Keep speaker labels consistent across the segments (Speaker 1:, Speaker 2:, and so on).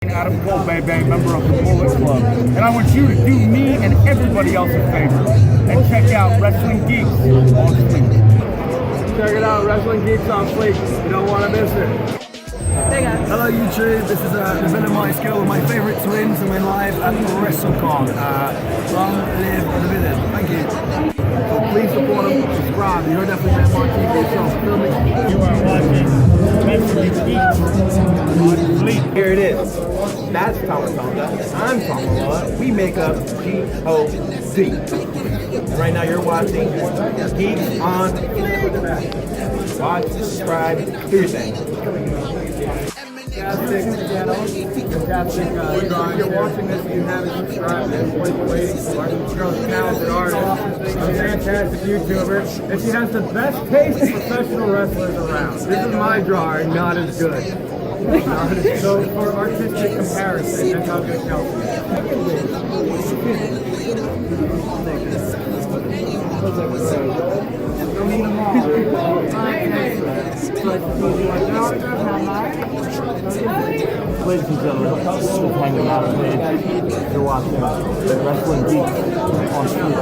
Speaker 1: Adam Cole, baby, member of the Bullet Club. And I want you to do me and everybody else a favor and check out Wrestling Geeks on Fleek. Check it out, Wrestling Geeks on Fleek. You don't want to miss it.
Speaker 2: Hey guys.
Speaker 3: Hello YouTube, this is the Villain My Skill with my favourite twins and we're live at WrestleCon. Long live the villain. Thank you.
Speaker 1: So please support them, subscribe. You heard that from that Monteasy Moore.
Speaker 4: You are watching Wrestling Geeks on Fleek.
Speaker 1: Here it is. That's Thomas Tonga. I'm Tom Malone. We make up G-O-D. And right now you're watching Geeks on Fleek. Watch, subscribe, do your thing. Fantastic drawing. If you're watching this and you haven't subscribed, then what are you waiting for? This girl's a talented artist, a fantastic YouTuber, and she has the best taste of professional wrestlers around. This is my drawing, not as good. So for artistic comparison, that's how good Chelsea
Speaker 4: Ladies and gentlemen, just hanging out today. You're watching Wrestling Geeks on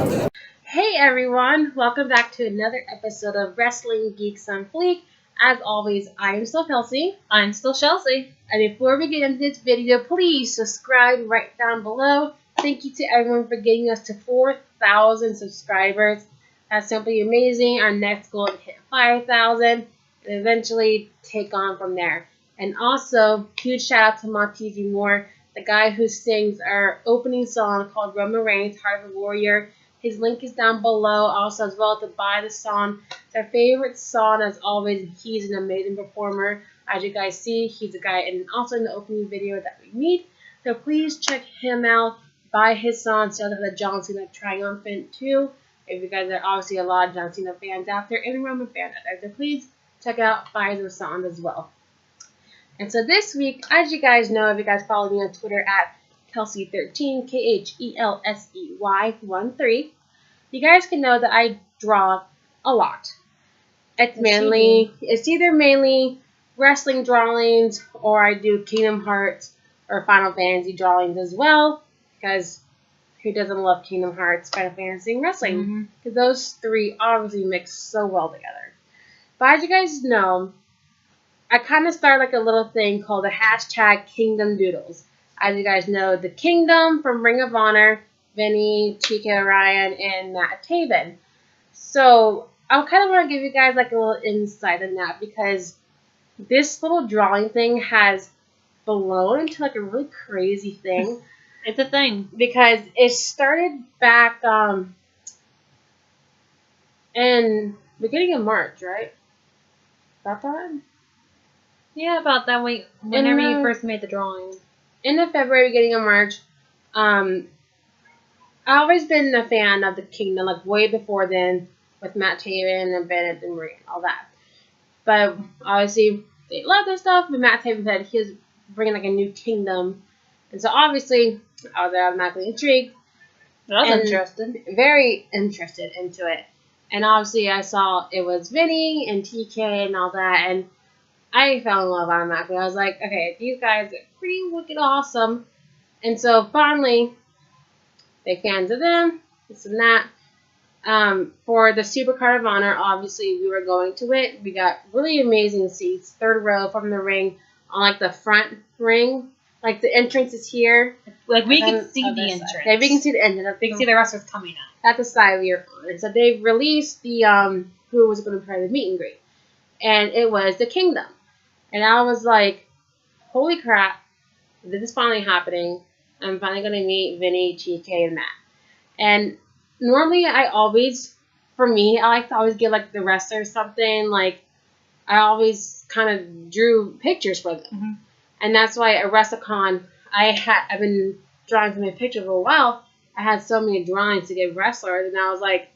Speaker 4: Fleek.
Speaker 2: Hey everyone, welcome back to another episode of Wrestling Geeks on Fleek. As always, I am still Kelsey.
Speaker 5: I'm still Chelsea.
Speaker 2: And before we get into this video, please subscribe right down below. Thank you to everyone for getting us to 4,000 subscribers. That's simply amazing. Our next goal is to hit 5,000 and eventually take on from there. And also, huge shout out to Monteasy Moore, the guy who sings our opening song called Roman Reigns, Heart of a Warrior. His link is down below, also as well to buy the song. It's our favorite song as always. He's an amazing performer. As you guys see, he's a guy and also in the opening video that we meet. So please check him out, buy his song. So the John Cena Triumphant too. If you guys are obviously a lot of John Cena fans out there and Roman fans out there, so please check out, buy those songs as well. And so this week, as you guys know, if you guys follow me on Twitter at Kelsey13, KHELSEY13, you guys can know that I draw a lot. It's either mainly wrestling drawings or I do Kingdom Hearts or Final Fantasy drawings as well, because who doesn't love Kingdom Hearts, Final Fantasy, and wrestling? Because those three obviously mix so well together. But as you guys know, I kind of started like a little thing called the hashtag Kingdom Doodles. As you guys know, the Kingdom from Ring of Honor, Vinny, TK Ryan, and Taven. So I kind of want to give you guys like a little insight on that because this little drawing thing has blown into like a really crazy thing.
Speaker 5: It's a thing.
Speaker 2: Because it started back in beginning of March, right? About that?
Speaker 5: Yeah, about that week. Whenever you first made the drawing.
Speaker 2: End of February, beginning of March. I've always been a fan of the Kingdom, like way before then, with Matt Taven and Bennett and Marie and all that. But obviously, they love this stuff. But Matt Taven said he was bringing like a new Kingdom, and so obviously, I was automatically intrigued.
Speaker 5: I was interested.
Speaker 2: Very interested into it. And obviously, I saw it was Vinny and TK and all that, and I fell in love automatically. I was like, okay, these guys are pretty wicked awesome. And so finally, big fans of them, this and that. For the Super Card of Honor, obviously, we were going to it. We got really amazing seats, third row from the ring, on like the front ring. Like the entrance is here.
Speaker 5: Like we can see the entrance.
Speaker 2: Yeah, we can see the entrance.
Speaker 5: We can see the wrestlers coming out.
Speaker 2: At the side we are on. And so they released the who was going to play the meet and greet. And it was the Kingdom. And I was like, holy crap, this is finally happening. I'm finally going to meet Vinny, TK, and Matt. And normally I always, for me, I like to always give like the wrestlers something. Like I always kind of drew pictures for them. And that's why at WrestleCon, I've been drawing some pictures for a while. I had so many drawings to give wrestlers, and I was like,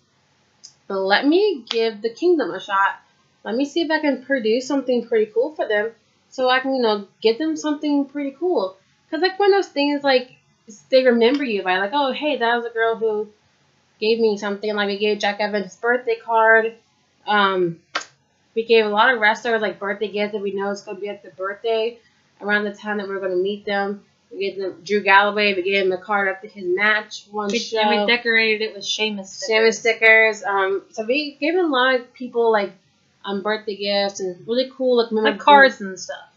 Speaker 2: let me give the Kingdom a shot. Let me see if I can produce something pretty cool for them so I can, get them something pretty cool. Because, like, one of those things, like, they remember you by, like, oh, hey, that was a girl who gave me something. Like, we gave Jack Evans his birthday card. We gave a lot of wrestlers, like, birthday gifts that we know it's going to be at the birthday around the time that we're going to meet them. We gave them Drew Galloway. We gave him a card up to his match one show.
Speaker 5: And we decorated it with Sheamus stickers.
Speaker 2: Sheamus stickers. So we gave a lot of people like birthday gifts and really cool
Speaker 5: like cards and stuff.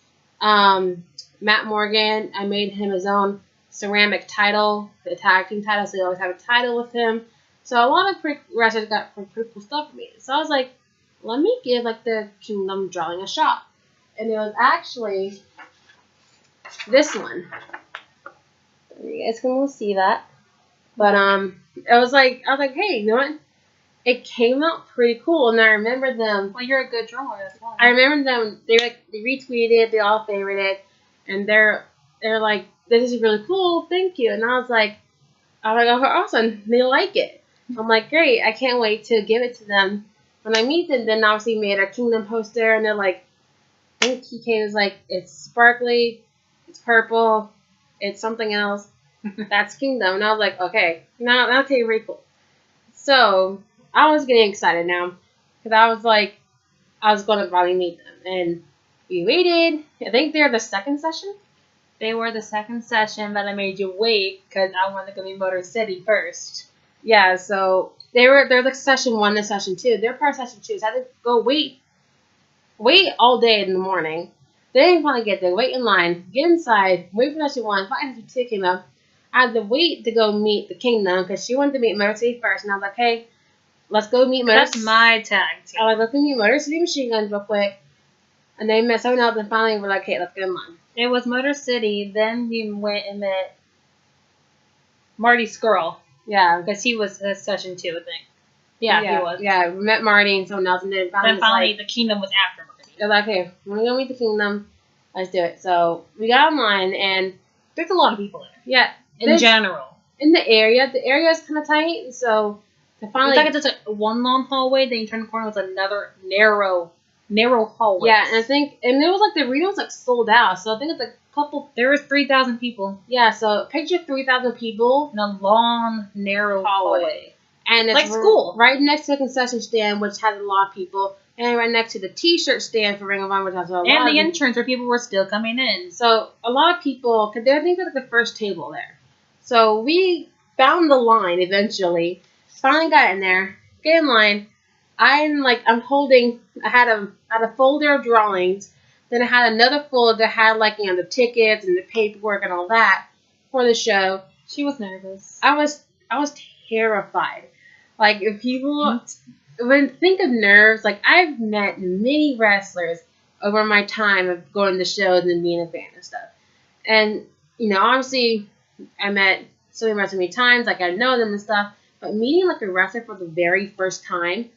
Speaker 2: Matt Morgan, I made him his own ceramic title, the tag team title, so he always have a title with him. So a lot of wrestlers got pretty cool stuff for me. So I was like, let me give like the Kingdom drawing a shot. And it was actually this one. You guys can see that. But I was like, hey, you know what? It came out pretty cool, and I remember them.
Speaker 5: Well, you're a good drawer as well.
Speaker 2: I remember them. They retweeted it. They all favorited it, and they're like, this is really cool. Thank you. And I was like, oh, awesome. They like it. I'm like, great. I can't wait to give it to them when I meet them. Then obviously made our Kingdom poster, and they're like, I think he came was like, it's sparkly, it's purple, it's something else. That's Kingdom. And I was like, okay, now okay, very cool. So I was getting excited now because I was like, I was going to probably meet them. And we waited. I think they're the second session.
Speaker 5: They were the second session, but I made you wait because I wanted to go meet Motor City first.
Speaker 2: Yeah, so they're like session 1 and session 2. They're part of session 2. So I had to go wait all day in the morning. They didn't finally get there. Wait in line. Get inside. Wait for session 1. Finally, session 2 came up. I had to wait to go meet the Kingdom because she wanted to meet Motor City first. And I was like, hey, let's go meet Motor City.
Speaker 5: That's my tag team.
Speaker 2: I was like, let's go meet Motor City Machine Guns real quick. And they met someone else, and finally we're like, hey, let's get in line.
Speaker 5: It was Motor City. Then we went and met Marty Skrull.
Speaker 2: Yeah.
Speaker 5: Because he was session 2, I think. Yeah, he was.
Speaker 2: Yeah, we met Marty and someone else, and then
Speaker 5: finally the Kingdom was after Marty.
Speaker 2: They're like, hey, we're going to go meet the Kingdom. Let's do it. So we got online, and
Speaker 5: there's a lot of people there.
Speaker 2: Yeah.
Speaker 5: In general.
Speaker 2: In the area is kind of tight, so to finally...
Speaker 5: It's like just one long hallway, then you turn the corner with another narrow hallway.
Speaker 2: Yeah, and it was like the arena was like sold out, so I think it's like a couple...
Speaker 5: There was 3,000 people.
Speaker 2: Yeah, so picture 3,000 people
Speaker 5: in a long, narrow hallway.
Speaker 2: And it's
Speaker 5: like school.
Speaker 2: Right next to the concession stand, which has a lot of people, and right next to the T-shirt stand for Ring of Honor, which has a lot of people.
Speaker 5: And the entrance where people were still coming in.
Speaker 2: So a lot of people, because I think they're like the first table there. So we found the line eventually. Finally got in there. Get in line. I had a folder of drawings. Then I had another folder that had the tickets and the paperwork and all that for the show.
Speaker 5: She was nervous.
Speaker 2: I was terrified. Like if people think of nerves, like I've met many wrestlers over my time of going to shows and being a fan and stuff. And obviously I met so many times, like I know them and stuff. But meeting like a wrestler for the very first time,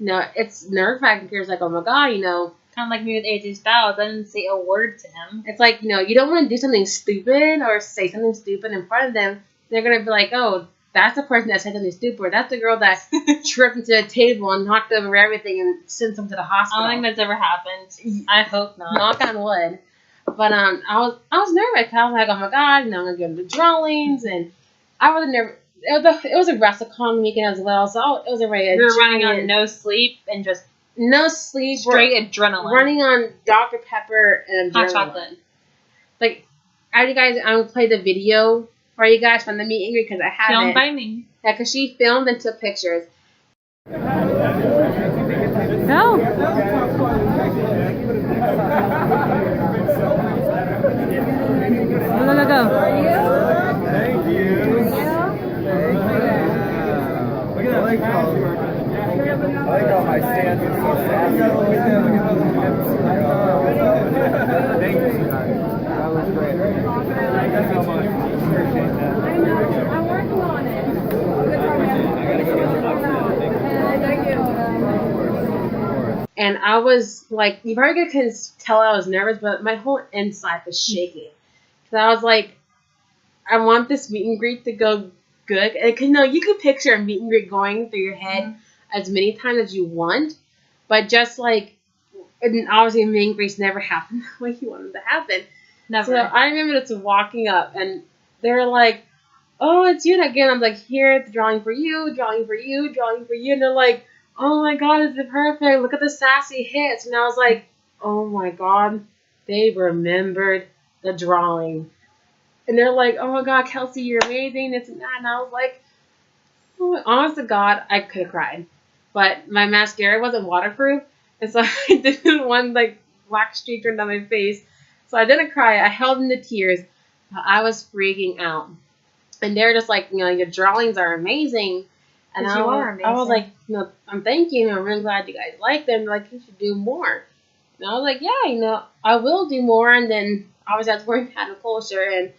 Speaker 2: it's nerve wracking. It's like, oh my god,
Speaker 5: kind of like me with AJ Styles. I didn't say a word to him.
Speaker 2: It's like, you don't want to do something stupid or say something stupid in front of them. They're gonna be like, oh, that's the person that said something stupid. Or that's the girl that tripped into a table and knocked over everything and sent them to the hospital.
Speaker 5: I don't think that's ever happened. I hope not.
Speaker 2: Knock on wood. But I was nervous. I was like, oh my god, I'm gonna give them the drawings, and I wasn't nervous. It was a WrestleCon weekend as well, so it was already.
Speaker 5: We were running on no sleep and just
Speaker 2: no sleep,
Speaker 5: straight adrenaline.
Speaker 2: Running on Dr. Pepper and
Speaker 5: hot chocolate.
Speaker 2: Like, I'm gonna play the video for you guys from the meet and greet because I have
Speaker 5: filmed by me.
Speaker 2: Yeah, because she filmed and took pictures.
Speaker 5: Go. Go.
Speaker 1: Thank you. Look at that leg collar. I like how my stance is so sassy. Thank you, guys. That was great. Thank you so much. Appreciate that.
Speaker 6: I know. I'm working on it. Thank you.
Speaker 2: And I was like, you probably could tell I was nervous, but my whole inside was shaking. So I was like, I want this meet and greet to go good. And you can picture a meet and greet going through your head as many times as you want, but just and obviously meet and greets never happen the way you want them to happen.
Speaker 5: Never.
Speaker 2: So I remember just walking up, and they're like, "Oh, it's you again." I'm like, "Here, it's drawing for you, drawing for you, drawing for you," and they're like, "Oh my god, is it perfect? Look at the sassy hits." And I was like, "Oh my god, they remembered the drawing." And they're like, oh my God, Kelsey, you're amazing, this and that. And I was like, oh, honest to God, I could have cried. But my mascara wasn't waterproof. And so I didn't want like black streak down my face. So I didn't cry. I held in the tears. I was freaking out. And they're just like, your drawings are amazing. And I was like, I'm thank you. I'm really glad you guys like them. Like, you should do more. And I was like, yeah, I will do more. And then obviously I was wearing a Nicole shirt, and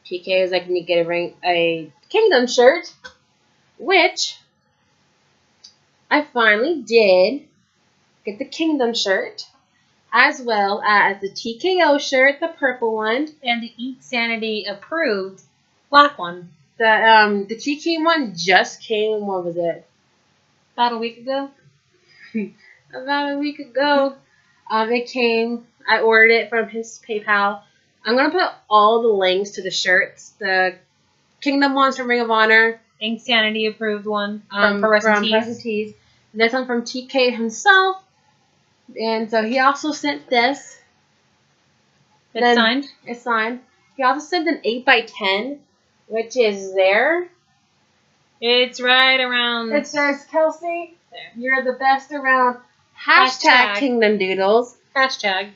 Speaker 2: PK was like, you need to get a Kingdom shirt, which I finally did get the Kingdom shirt, as well as the TKO shirt, the purple one,
Speaker 5: and the Eat Sanity approved black one.
Speaker 2: The TK one just came. What was it?
Speaker 5: About a week ago.
Speaker 2: About a week ago. It came. I ordered it from his PayPal. I'm gonna put all the links to the shirts. The Kingdom ones from Ring of Honor.
Speaker 5: Ink Sanity approved one
Speaker 2: From Present Tees. This one from TK himself. And so he also sent this.
Speaker 5: It's signed.
Speaker 2: It's signed. He also sent an 8x10, which is there.
Speaker 5: It's right around.
Speaker 2: It says, Kelsey, you're the best around. Hashtag Kingdom Doodles.
Speaker 5: Hashtag.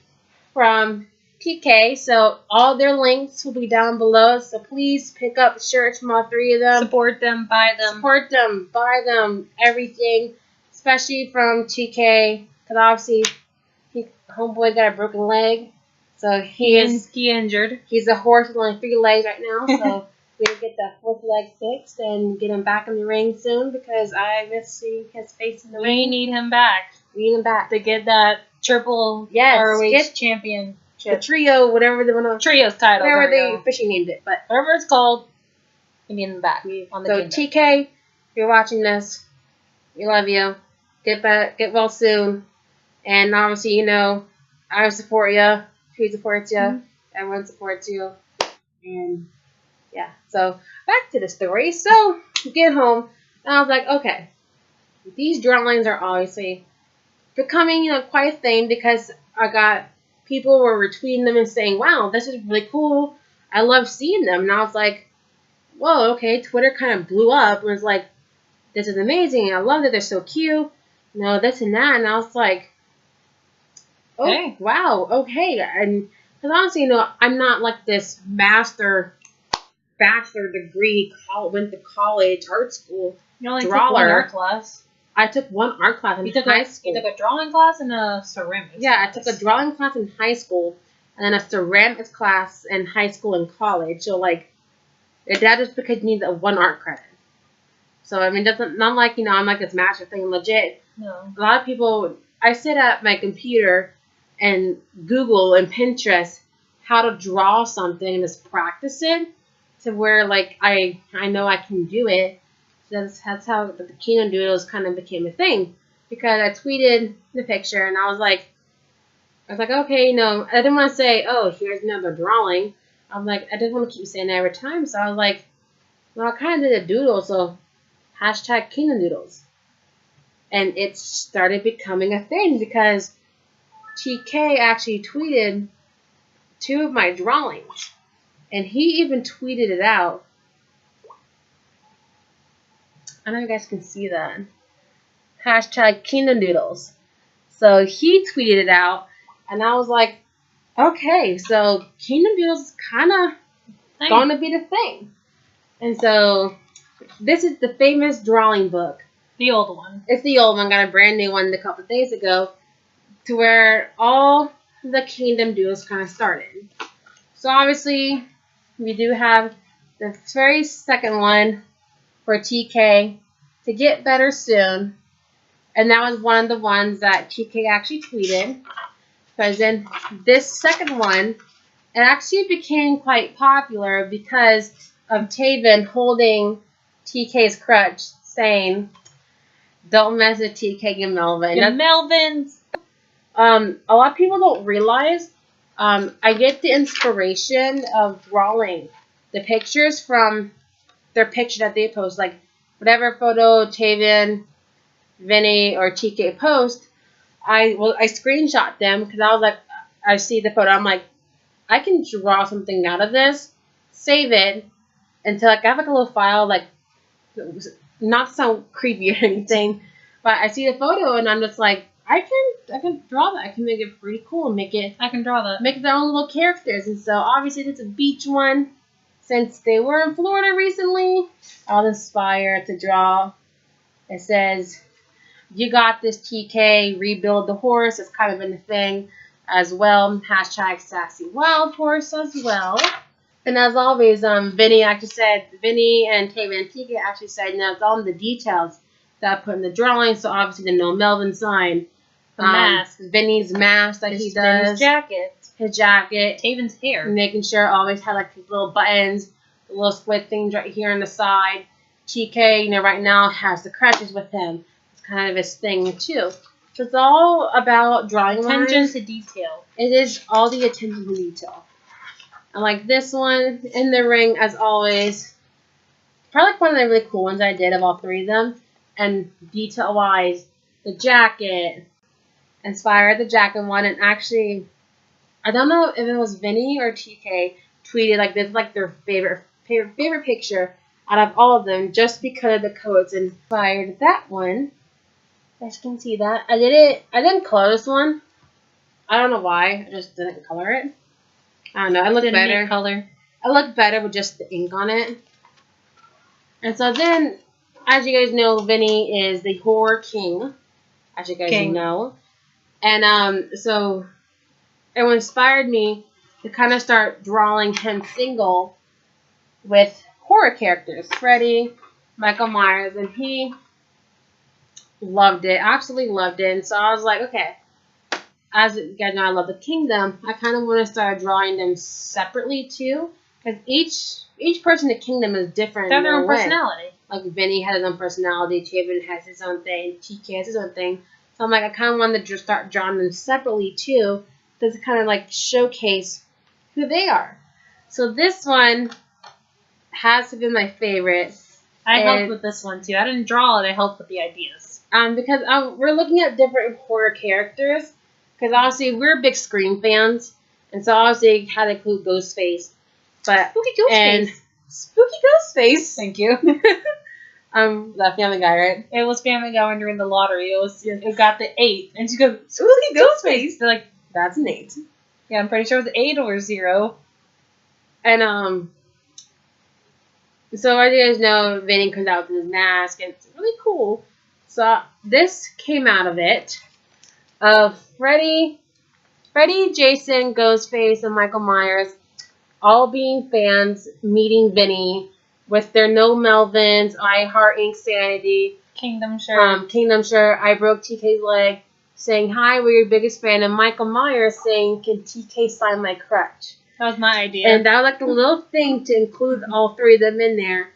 Speaker 2: From TK. So all their links will be down below. So please pick up shirts from all three of them.
Speaker 5: Support them. Buy them.
Speaker 2: Support them. Buy them. Everything. Especially from TK. Because obviously, homeboy got a broken leg. So he
Speaker 5: injured.
Speaker 2: He's a horse with only 3 legs right now. So we will get that 4th leg fixed and get him back in the ring soon, because I miss seeing his face in the ring.
Speaker 5: We need him back.
Speaker 2: We need him back
Speaker 5: to get that triple ROH championship.
Speaker 2: The trio, whatever they want to.
Speaker 5: Trios title.
Speaker 2: Whatever they officially named it. But
Speaker 5: whatever it's called, we need him back on the
Speaker 2: So TK, if you're watching this, we love you. Get well soon. And obviously, I support you. He supports you. Mm-hmm. Everyone supports you. And yeah. So back to the story. So get home, and I was like, okay, these drawings are obviously becoming quite a thing, because I got people were retweeting them and saying, wow, this is really cool. I love seeing them. And I was like, whoa, okay. Twitter kind of blew up and was like, this is amazing. I love that they're so cute. This and that. And I was like, oh, hey. Wow, okay. And because honestly, I'm not like this bachelor degree, went to college, art school,
Speaker 5: you only drawer. Took one art class.
Speaker 2: I took one art class in high school.
Speaker 5: You took a drawing class and a ceramics
Speaker 2: class. I took a drawing class in high school, and then a ceramics class in high school and college. So, that is because you need one art credit. So, I mean, not like, I'm like this master thing, legit.
Speaker 5: No. A
Speaker 2: lot of people, I sit at my computer and Google and Pinterest how to draw something and just practice it to where, I know I can do it. That's how the Kingdom Doodles kind of became a thing, because I tweeted the picture and I was like, okay, I didn't want to say, oh, here's another drawing. I'm like, I didn't want to keep saying that every time, so I was like, well, I kind of did a doodle, so hashtag Kingdom Doodles, and it started becoming a thing because TK actually tweeted 2 of my drawings, and he even tweeted it out. I don't know if you guys can see that. Hashtag Kingdom Doodles. So he tweeted it out, and I was like, okay, so Kingdom Doodles is kind of going to be the thing. And so this is the famous drawing book.
Speaker 5: The old one.
Speaker 2: It's the old one. Got a brand new one a couple of days ago, to where all the Kingdom Doodles kind of started. So obviously, we do have the very second one for TK to get better soon. And that was one of the ones that TK actually tweeted. Because then this second one, it actually became quite popular because of Taven holding TK's crutch, saying, don't mess with TK and Melvin.
Speaker 5: And Melvin's.
Speaker 2: A lot of people don't realize I get the inspiration of drawing the pictures from their picture that they post. Like, whatever photo Taven, Vinny, or TK post, I screenshot them because I was like, I see the photo. I'm like, I can draw something out of this save it until like I have like a little file, like not to sound creepy or anything, but I see the photo and I'm just like, I can draw that. I can make it pretty cool and
Speaker 5: I can draw that.
Speaker 2: make their own little characters. And so obviously it's a beach one. Since they were in Florida recently, I was inspired to draw. It says, "You got this, TK. Rebuild the horse." It's kind of been a thing as well. Hashtag sassy wild horse as well. And as always, Vinny and Taven and TK actually said, no, it's all in the details that I put in the drawing. So obviously the no Melvin sign.
Speaker 5: The mask.
Speaker 2: Vinny's mask that he does.
Speaker 5: His jacket.
Speaker 2: His jacket.
Speaker 5: Taven's hair.
Speaker 2: Making sure it always had like these little buttons, the little split things right here on the side. TK, right now has the crutches with him. It's kind of his thing too. So it's all about drawing
Speaker 5: Attention to detail.
Speaker 2: It is all the attention to detail. And like this one in the ring, as always, probably like one of the really cool ones I did of all three of them. And detail wise, the jacket, inspired the jacket one, and actually, I don't know if it was Vinny or TK tweeted like this, like their favorite picture out of all of them, just because the codes inspired that one. As you can see that I didn't color this one. I don't know why. I just didn't color it. I don't know. It looked better.
Speaker 5: Color.
Speaker 2: It looked better with just the ink on it. And so then, as you guys know, Vinny is the horror king. As you guys know. And so it inspired me to kind of start drawing him single with horror characters. Freddy, Michael Myers, and he loved it. Absolutely loved it. And so I was like, okay, as you guys know, I love the Kingdom. I kind of want to start drawing them separately too. Because each person in the Kingdom is different.
Speaker 5: They have their own
Speaker 2: way.
Speaker 5: personality.
Speaker 2: Like Vinny has his own personality, Taven has his own thing, TK has his own thing. So I'm like, I kind of wanted to just start drawing them separately too, to kind of like showcase who they are. So this one has to be my favorite.
Speaker 5: I helped with this one too. I didn't draw it. I helped with the ideas.
Speaker 2: Because we're looking at different horror characters. Because obviously we're big Scream fans, and so obviously had to include Ghostface. But
Speaker 5: Spooky Ghostface.
Speaker 2: Spooky Ghostface.
Speaker 5: Thank you.
Speaker 2: That Family Guy, right?
Speaker 5: It was Family Guy when during the lottery. It got the 8, and she goes, Spooky Ghostface. They're like,
Speaker 2: That's an 8.
Speaker 5: yeah, I'm pretty sure it was 8 or 0.
Speaker 2: And so as you guys know, Vinny comes out with his mask, and it's really cool. So this came out of it. Freddy, Jason, Ghostface, and Michael Myers all being fans, meeting Vinny with their No Melvins, I Heart Inc. Sanity,
Speaker 5: Kingdom shirt.
Speaker 2: Kingdom shirt, I Broke TK's Leg, saying, hi, we're your biggest fan, and Michael Myers saying, can TK sign my crutch?
Speaker 5: That was my idea.
Speaker 2: And that was like a little thing to include all three of them in there,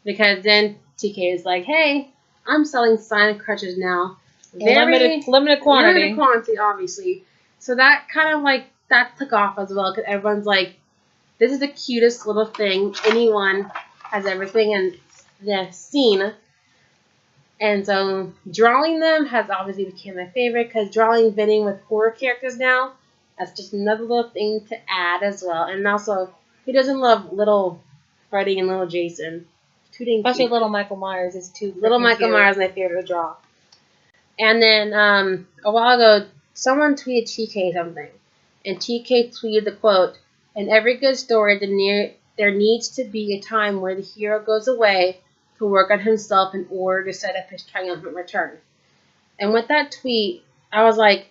Speaker 2: because then TK is like, hey, I'm selling signed crutches now.
Speaker 5: Limited quantity.
Speaker 2: Limited quantity, obviously. So that kind of like, that took off as well, because everyone's like, this is the cutest little thing anyone has ever seen in the scene. And so drawing them has obviously become my favorite, because drawing Vinny with horror characters now, that's just another little thing to add as well. And also, who doesn't love little Freddy and little Jason?
Speaker 5: Especially little Michael Myers is too.
Speaker 2: Little Michael Myers is my favorite to draw. And then a while ago, someone tweeted TK something. And TK tweeted the quote, in every good story, there needs to be a time where the hero goes away to work on himself in order to set up his triumphant return. And with that tweet, I was like,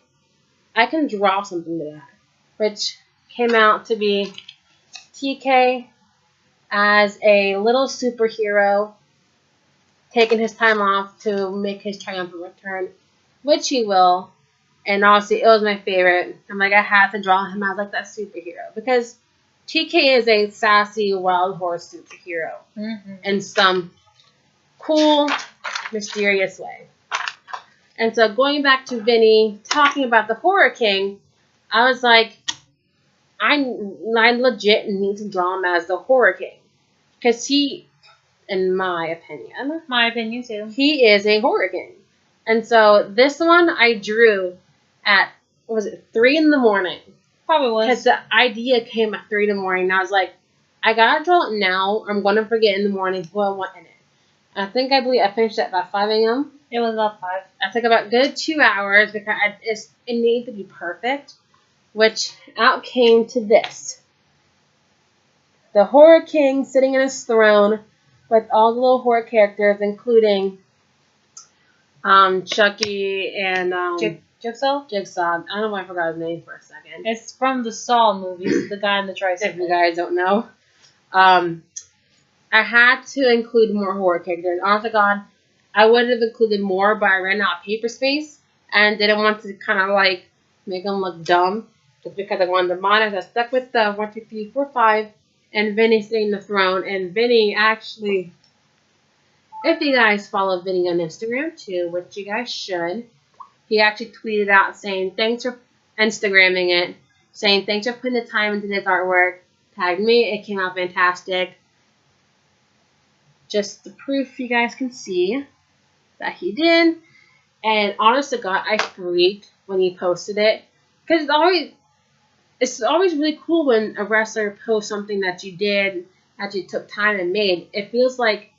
Speaker 2: I can draw something to that. Which came out to be TK as a little superhero taking his time off to make his triumphant return, which he will. And obviously, it was my favorite. I'm like, I had to draw him as like that superhero, because TK is a sassy wild horse superhero in some cool, mysterious way. And so going back to Vinny talking about the Horror King, I was like, I legit need to draw him as the Horror King, because he, in my opinion
Speaker 5: too,
Speaker 2: he is a Horror King. And so this one I drew at, 3 in the morning?
Speaker 5: Probably was.
Speaker 2: Because the idea came at 3 in the morning, and I was like, I gotta draw it now. I'm gonna forget in the morning who I want in it. I believe I finished at about 5 a.m.
Speaker 5: It was about 5.
Speaker 2: I took about good 2 hours because it needed to be perfect, which out came to this. The Horror King sitting in his throne with all the little horror characters, including Chucky and
Speaker 5: Jigsaw?
Speaker 2: Jigsaw. I don't know why I forgot his name for a second.
Speaker 5: It's from the Saw movies, the guy in the
Speaker 2: If
Speaker 5: tricycle.
Speaker 2: you guys don't know. I had to include more horror characters. Honest to God, I would have included more, but I ran out of paper space and didn't want to kind of like make them look dumb just because I wanted the models. I stuck with the 1, 2, 3, 4, 5, and Vinny sitting in the throne. And Vinny actually, if you guys follow Vinny on Instagram too, which you guys should, he actually tweeted out saying thanks for Instagramming it, saying thanks for putting the time into this artwork. Tagged me, it came out fantastic. Just the proof you guys can see that he did. And honest to God, I freaked when he posted it. Because it's always really cool when a wrestler posts something that you did, that you took time and made. It feels really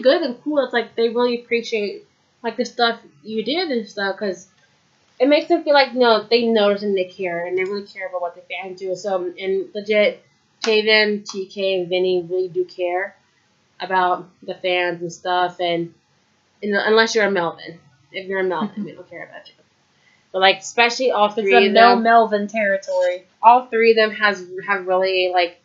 Speaker 2: good and cool. It's like they really appreciate like the stuff you did and stuff, because it makes them feel like they notice and they care and they really care about what the fans do. So, and legit, Taven, TK, and Vinny really do care about the fans and stuff. And unless you're a Melvin, if you're a Melvin, we don't care about you. But like, especially all three
Speaker 5: It's
Speaker 2: of
Speaker 5: a no
Speaker 2: them,
Speaker 5: Melvin territory.
Speaker 2: all three of them have really like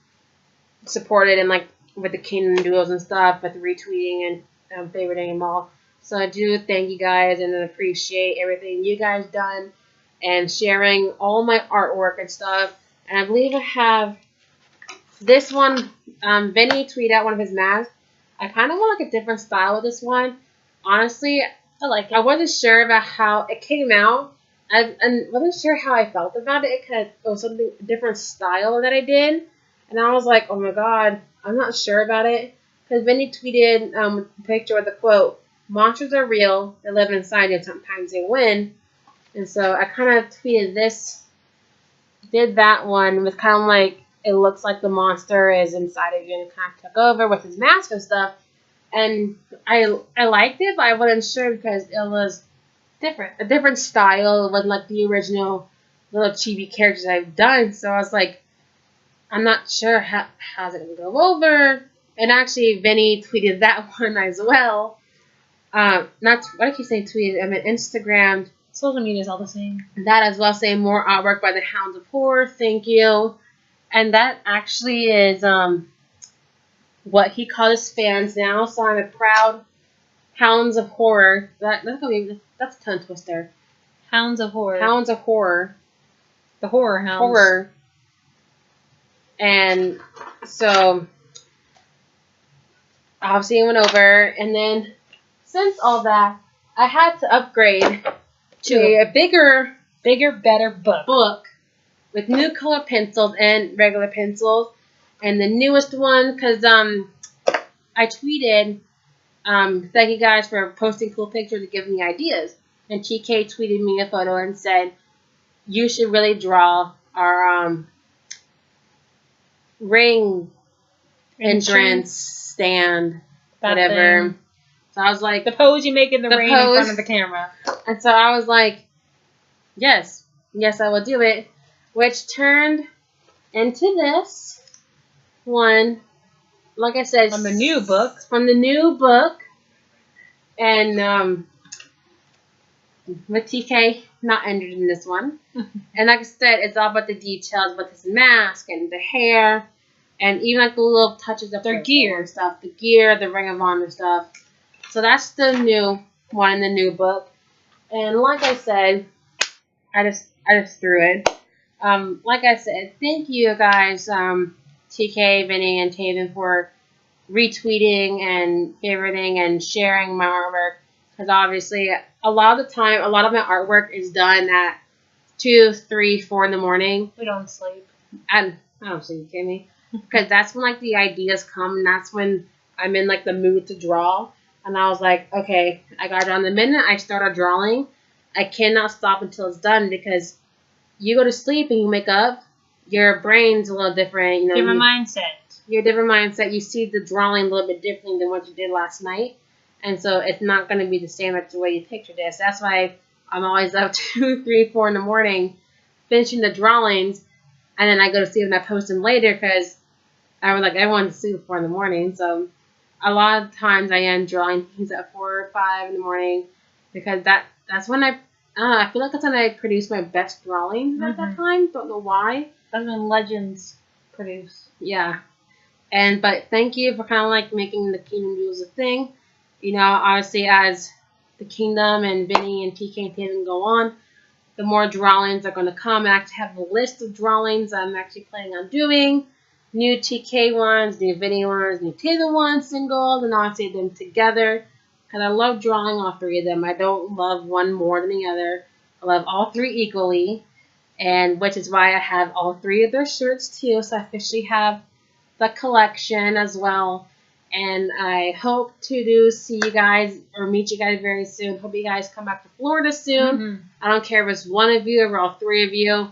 Speaker 2: supported and like with the Kingdom Doodles and stuff, with retweeting and favoriting them all. So I do thank you guys and appreciate everything you guys done and sharing all my artwork and stuff. And I believe I have this one. Vinny tweeted out one of his masks. I kind of want like a different style with this one. Honestly,
Speaker 5: I like it.
Speaker 2: I wasn't sure about how it came out. And wasn't sure how I felt about it because it was something different style that I did. And I was like, oh my god, I'm not sure about it. Because Vinny tweeted a picture with the quote, "Monsters are real, they live inside you, sometimes they win." And so I kind of tweeted this, did that one with kind of like, it looks like the monster is inside of you and kind of took over with his mask and stuff. And I liked it, but I wasn't sure because it was a different style. It wasn't like the original little chibi characters I've done. So I was like, I'm not sure how's it going to go over. And actually, Vinny tweeted that one as well. What I keep saying tweeted, I mean Instagrammed.
Speaker 5: Social media is all the same.
Speaker 2: That as well, saying more artwork by the Hounds of Horror. Thank you. And that actually is what he calls his fans now. So I'm a proud Hounds of Horror. That's a tongue twister.
Speaker 5: Hounds of Horror.
Speaker 2: Hounds of Horror.
Speaker 5: The Horror Hounds.
Speaker 2: Horror. And so obviously it went over, and then since all that, I had to upgrade to a bigger,
Speaker 5: better book
Speaker 2: with new color pencils and regular pencils. And the newest one, because I tweeted, thank you guys for posting cool pictures and giving me ideas. And TK tweeted me a photo and said, you should really draw our ring entrance stand, whatever.
Speaker 5: Thing.
Speaker 2: So I was like,
Speaker 5: the pose you make in the rain in front of the camera.
Speaker 2: And so I was like, yes, I will do it. Which turned into this one, like I said,
Speaker 5: from the new book.
Speaker 2: And with TK not entered in this one. And like I said, it's all about the details with his mask and the hair, and even like the little touches of their gear and stuff. The gear, the Ring of Honor stuff. So that's the new one in the new book. And like I said, I just threw it. Like I said, thank you guys, TK, Vinny, and Taven for retweeting and favoriting and sharing my artwork. Because obviously, a lot of the time, a lot of my artwork is done at 2, 3, 4 in the morning.
Speaker 5: We don't sleep.
Speaker 2: I don't sleep, you kidding me? Because that's when like the ideas come, and that's when I'm in like the mood to draw. And I was like, okay, I got it done. The minute I started drawing, I cannot stop until it's done, because you go to sleep and you wake up your brain's a little different. You know,
Speaker 5: Different mindset.
Speaker 2: your different mindset. You see the drawing a little bit differently than what you did last night, and so it's not going to be the same as the way you pictured it. So that's why I'm always up 2, 3, 4 in the morning, finishing the drawings, and then I go to sleep and I post them later because I would like everyone to sleep at 4 in the morning. So a lot of times I am drawing things at 4 or 5 in the morning because that's when I feel like that's when I produce my best drawings at that time. Don't know why.
Speaker 5: That's when legends produce.
Speaker 2: Yeah. But thank you for kind of like making the Kingdom Duels a thing. You know, obviously as the Kingdom and Vinny and TK and Taven go on, the more drawings are going to come. I actually have a list of drawings I'm actually planning on doing. New TK ones, new Vinny ones, new Taven ones, singles, and obviously them together. Because I love drawing all 3 of them. I don't love one more than the other. I love all 3 equally. And which is why I have all 3 of their shirts too. So I officially have the collection as well. And I hope to see you guys or meet you guys very soon. Hope you guys come back to Florida soon. I don't care if it's one of you or all 3 of you.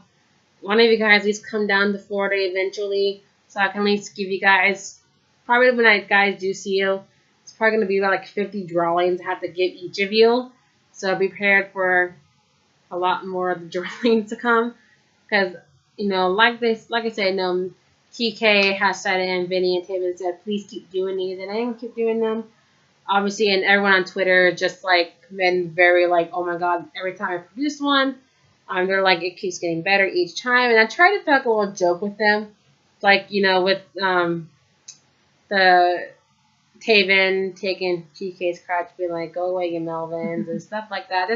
Speaker 2: One of you guys at least come down to Florida eventually. So I can at least give you guys, probably when I guys do see you, it's probably going to be about like 50 drawings I have to give each of you. So be prepared for a lot more of the drawings to come. Because, you know, like I said, TK has said it and Vinny and Taven said, please keep doing these. And I'm going to keep doing them. Obviously, and everyone on Twitter just like been very like, oh my god, every time I produce one, they're like, it keeps getting better each time. And I try to make a little joke with them. Like, you know, with the Taven taking TK's crotch, being like, go away, you Melvins, and stuff like that.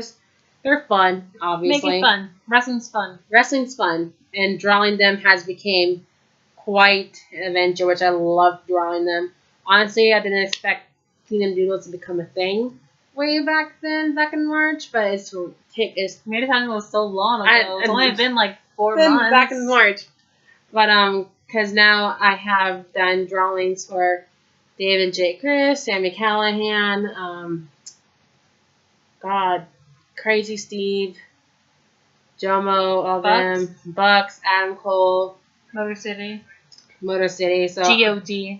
Speaker 2: They're fun, obviously.
Speaker 5: Make it fun. Wrestling's fun.
Speaker 2: Wrestling's fun. And drawing them has become quite an adventure, which I love drawing them. Honestly, I didn't expect Kingdom Doodles to become a thing way back in March, but it's
Speaker 5: made it sound was so long ago. It's only been like 4 months.
Speaker 2: Back in March. But because now I have done drawings for David J. Chris, Sammy Callahan, Crazy Steve, Jomo, all them, Bucks, Adam Cole,
Speaker 5: Motor City.
Speaker 2: So
Speaker 5: GOD.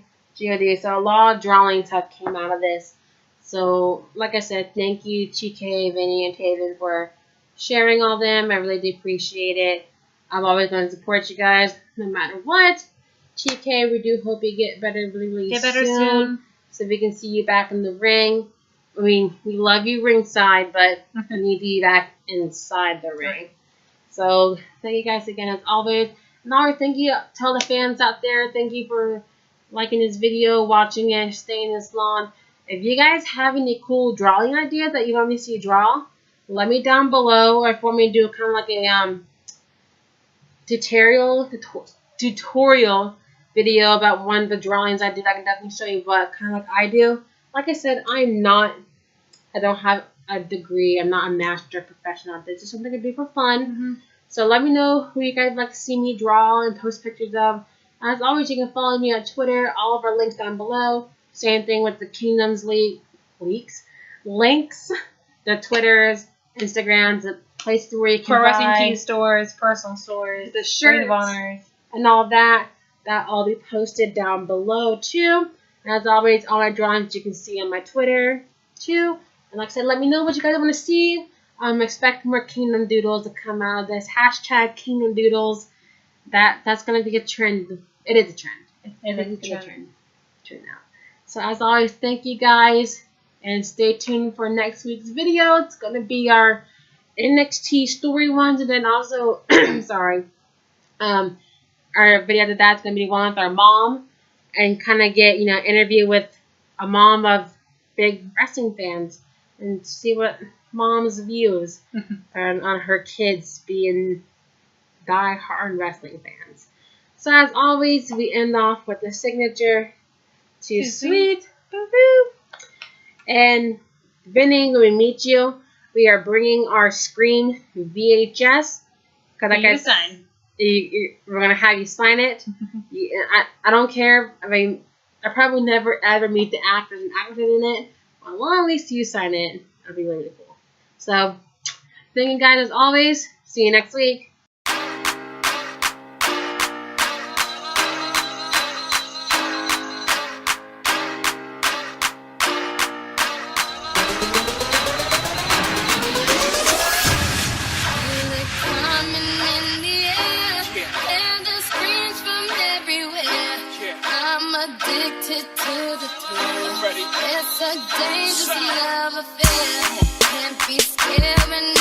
Speaker 2: So a lot of drawings have came out of this. So like I said, thank you TK, Vinny, and Taven for sharing all them. I really do appreciate it. I'm always going to support you guys no matter what. TK, we do hope you get better really soon. So we can see you back in the ring. I mean, we love you ringside, but we need you back inside the ring. So thank you guys again as always. And always thank you, tell the fans out there, thank you for liking this video, watching it, staying this long. If you guys have any cool drawing ideas that you want me to see draw, let me down below. Or if you want me to do kind of like a tutorial video about one of the drawings I did, I can definitely show you what kind of like I do. Like I said, I don't have a degree. I'm not a master professional. This is something I do for fun. So let me know who you guys like to see me draw and post pictures of. As always, you can follow me on Twitter. All of our links down below. Same thing with the Kingdoms links, the Twitters, Instagrams, the place where you can
Speaker 5: Pro Wrestling
Speaker 2: buy
Speaker 5: Key stores, personal stores,
Speaker 2: the shirts,
Speaker 5: Ring of Honors,
Speaker 2: and all that. That all be posted down below too. And as always, all my drawings you can see on my Twitter too. And like I said, let me know what you guys want to see. Expect more Kingdom Doodles to come out of this. Hashtag Kingdom Doodles. That's gonna be a trend. It is a trend. It's a trend now. So as always, thank you guys, and stay tuned for next week's video. It's gonna be our NXT story ones, and then also, our video after that's gonna be one with our mom, and kind of get interview with a mom of big wrestling fans, and see what mom's views are on her kids being die-hard wrestling fans. So as always, we end off with the signature Too Sweet. And Vinny, when we meet you, we are bringing our Scream VHS. We're going to have you sign it. I don't care. I mean, I probably never ever meet the actors and actresses in it. Well, at least you sign it. That'd be really cool. So, thank you guys as always. See you next week.
Speaker 7: addicted to the thrill. It's a dangerous love affair. Can't be scared.